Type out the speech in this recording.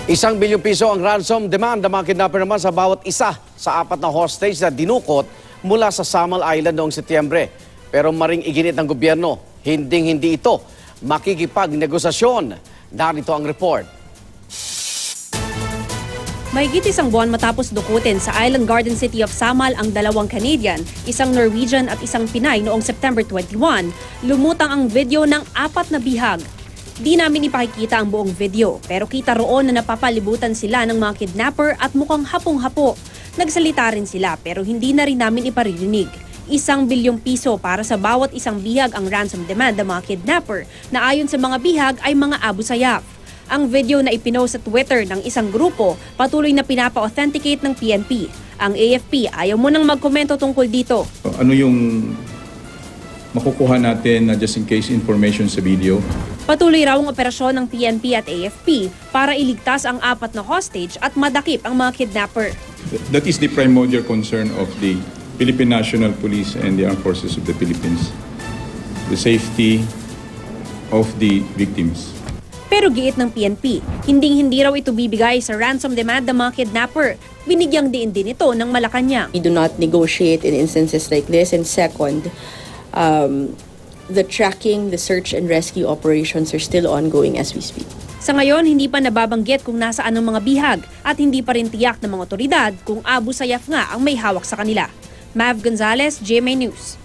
₱1 billion ang ransom demand ng mga kidnapper naman sa bawat isa sa 4 na hostage na dinukot mula sa Samal Island noong Setyembre. Pero maring iginit ng gobyerno, hindi ito makikipagnegosasyon. Narito ang report. Mahigit 1 buwan matapos dukutin sa Island Garden City of Samal ang 2 Canadian, 1 Norwegian at 1 Pinay noong September 21, lumutang ang video ng 4 na bihag. Di namin ipakikita ang buong video, pero kita roon na napapalibutan sila ng mga kidnapper at mukhang hapong-hapo. Nagsalita rin sila pero hindi na rin namin iparirinig. ₱1 billion para sa bawat isang bihag ang ransom demand ng mga kidnapper na ayon sa mga bihag ay mga Abu Sayyaf. Ang video na ipinost sa Twitter ng isang grupo patuloy na pinapa-authenticate ng PNP. Ang AFP ayaw mo nang magkomento tungkol dito. Ano yung makukuha natin na just in case information sa video? Patuloy raw ang operasyon ng PNP at AFP para iligtas ang 4 na hostage at madakip ang mga kidnapper. That is the primordial concern of the Philippine National Police and the Armed Forces of the Philippines. The safety of the victims. Pero giit ng PNP, hindi raw ito bibigay sa ransom demand ng mga kidnapper. Binigyang diin din ito ng Malacanang. We do not negotiate in instances like this. And second, the tracking, the search and rescue operations are still ongoing as we speak. Sa ngayon, hindi pa nababanggit kung nasaan ang mga bihag at hindi pa rin tiyak ng mga otoridad kung Abu Sayyaf nga ang may hawak sa kanila. Mav Gonzalez, GMA News.